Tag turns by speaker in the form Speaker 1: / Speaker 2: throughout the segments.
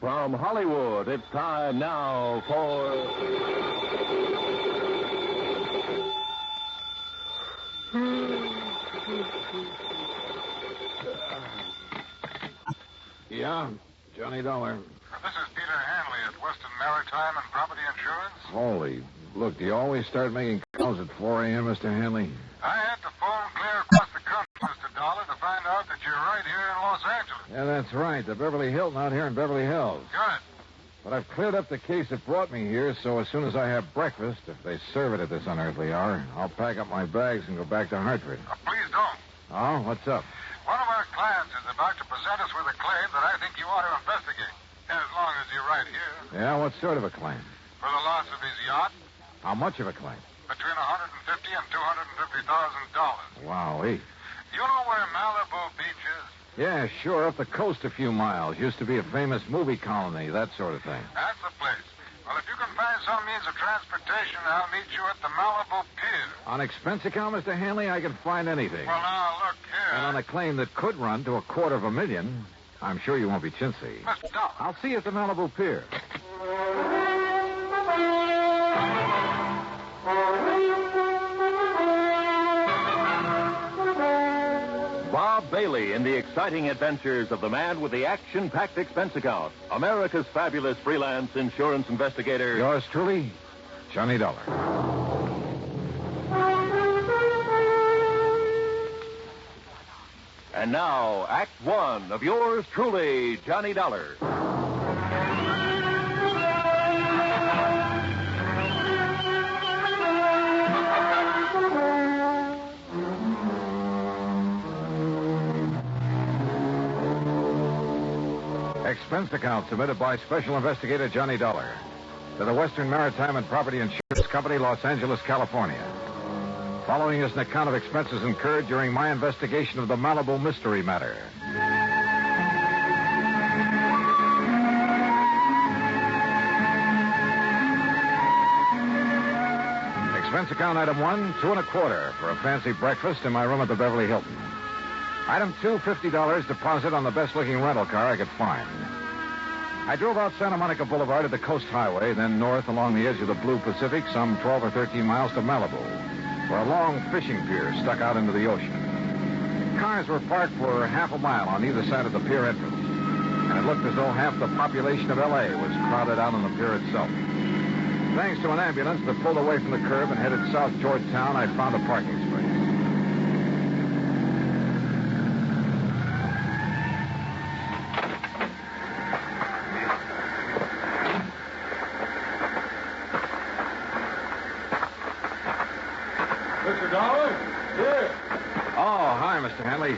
Speaker 1: From Hollywood, it's time now for...
Speaker 2: Yeah, Johnny Dollar.
Speaker 3: This is Peter Hanley at Western Maritime and Property Insurance.
Speaker 2: Holy, look, do you always start making calls at 4 a.m., Mr. Hanley?
Speaker 3: I had to phone clear across the country, Mr. Dollar, to find out that you're right here in Los Angeles.
Speaker 2: Yeah, that's right. The Beverly Hilton out here in Beverly Hills.
Speaker 3: Good.
Speaker 2: But I've cleared up the case that brought me here, so as soon as I have breakfast, if they serve it at this unearthly hour, I'll pack up my bags and go back to Hartford.
Speaker 3: Please don't.
Speaker 2: Oh, what's up?
Speaker 3: One of our clients is about to present us with a claim that I think you ought to investigate, as long as you're right here.
Speaker 2: Yeah, what sort of a claim?
Speaker 3: For the loss of his yacht,
Speaker 2: How much of a claim?
Speaker 3: between $150,000 and $250,000.
Speaker 2: Wowee.
Speaker 3: You know where Malibu Beach is?
Speaker 2: Yeah, sure, up the coast a few miles. Used to be a famous movie colony, that sort of thing.
Speaker 3: That's the place. Well, if you can find some means of transportation, I'll meet you at the Malibu Pier.
Speaker 2: On expense account, Mr. Hanley, I can find anything.
Speaker 3: Well, now, look here.
Speaker 2: And on a claim that could run to $250,000, I'm sure you won't be chintzy.
Speaker 3: Mr. Dollar.
Speaker 2: I'll see you at the Malibu Pier.
Speaker 1: Bob Bailey in the exciting adventures of the man with the action-packed expense account. America's fabulous freelance insurance investigator.
Speaker 2: Yours truly, Johnny Dollar.
Speaker 1: And now, Act One of yours truly, Johnny Dollar.
Speaker 2: Expense account submitted by Special Investigator Johnny Dollar to the Western Maritime and Property Insurance Company, Los Angeles, California. Following is an account of expenses incurred during my investigation of the Malibu mystery matter. Expense account item 1, $2.25 for a fancy breakfast in my room at the Beverly Hilton. Item 2, $50 deposit on the best-looking rental car I could find. I drove out Santa Monica Boulevard at the Coast Highway, then north along the edge of the Blue Pacific, some 12 or 13 miles to Malibu, where a long fishing pier stuck out into the ocean. Cars were parked for half a mile on either side of the pier entrance, and it looked as though half the population of L.A. was crowded out on the pier itself. Thanks to an ambulance that pulled away from the curb and headed south toward town, I found a parking space.
Speaker 3: Mr. Dollar? Here.
Speaker 2: Oh, hi, Mr. Hanley.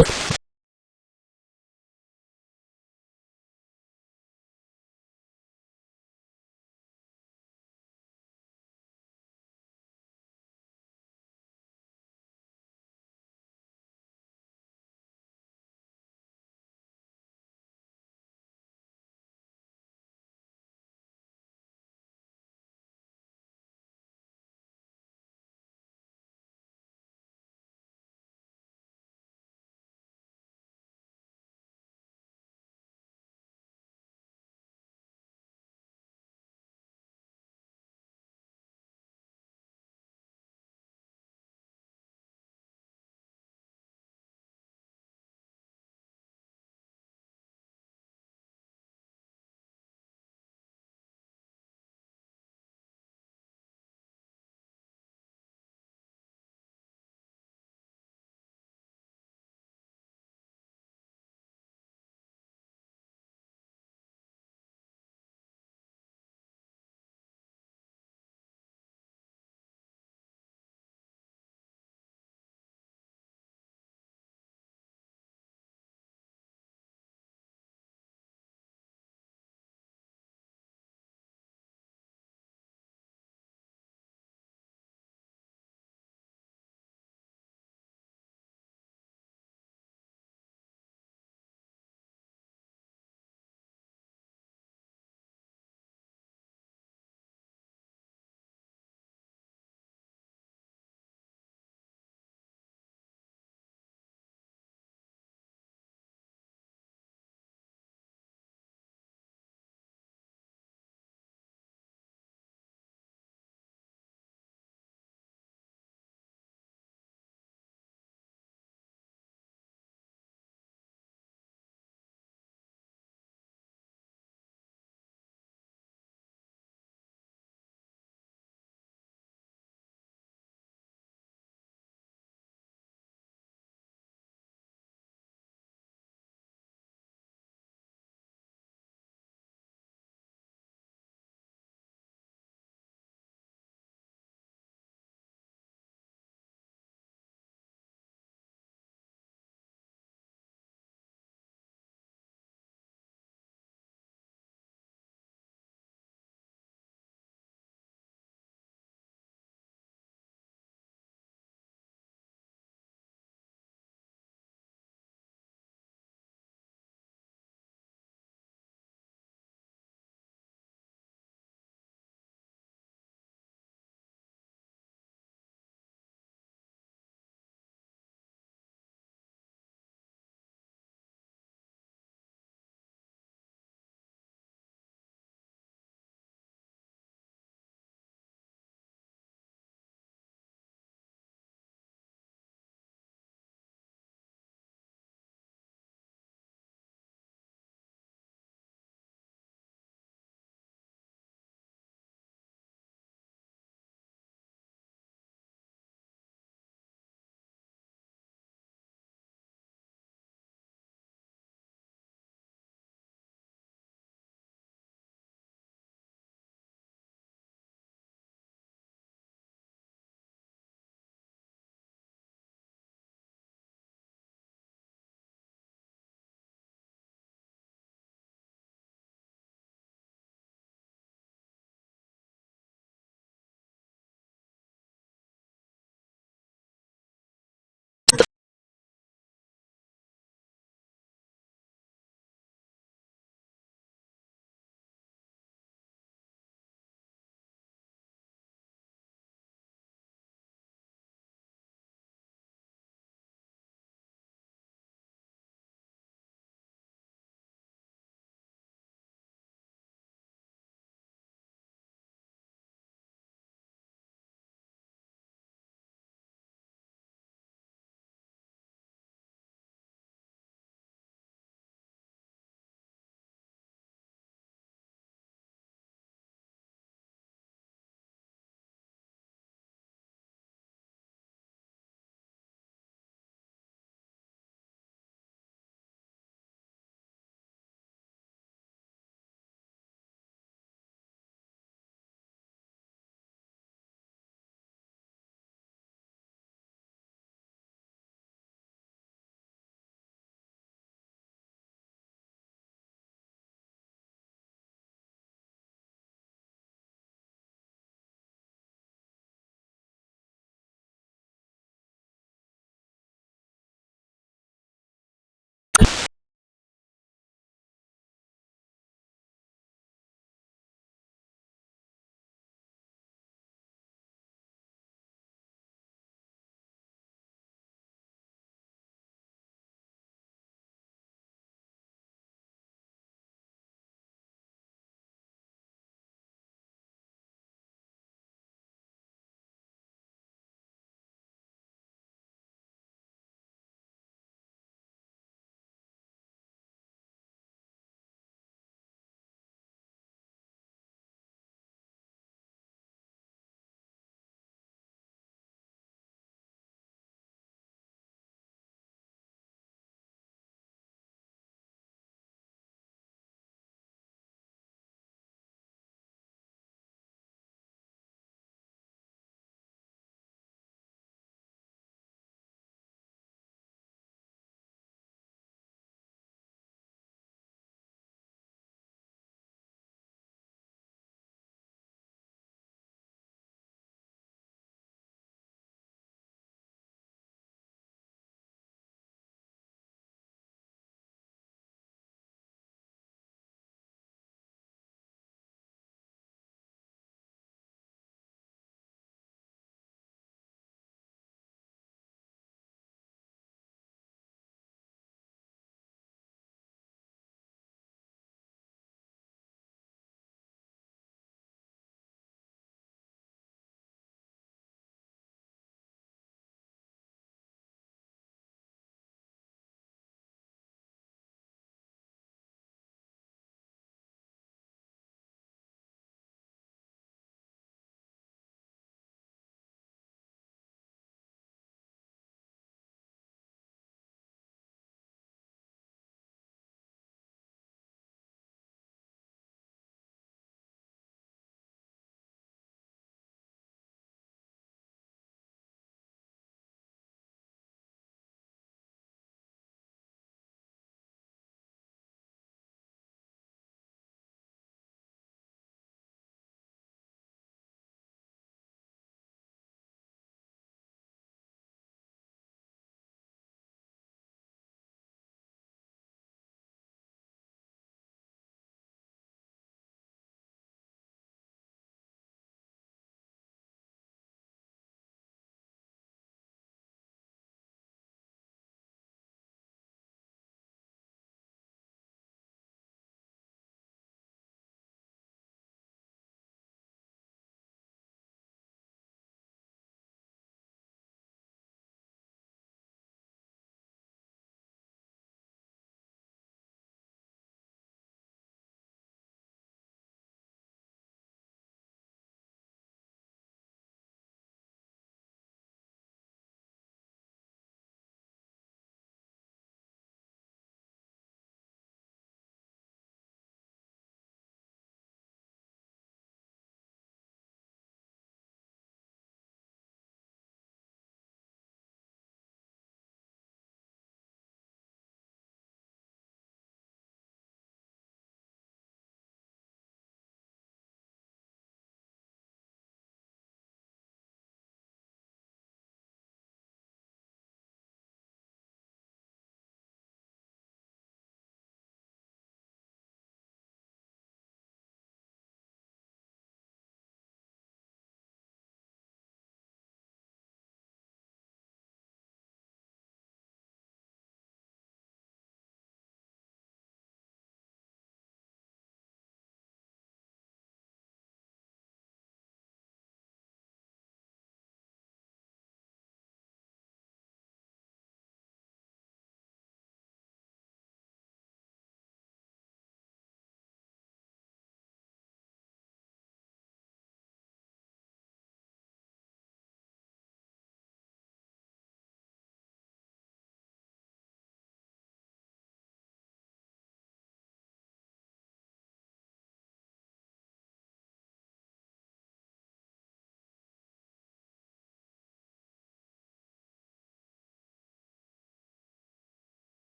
Speaker 4: Network.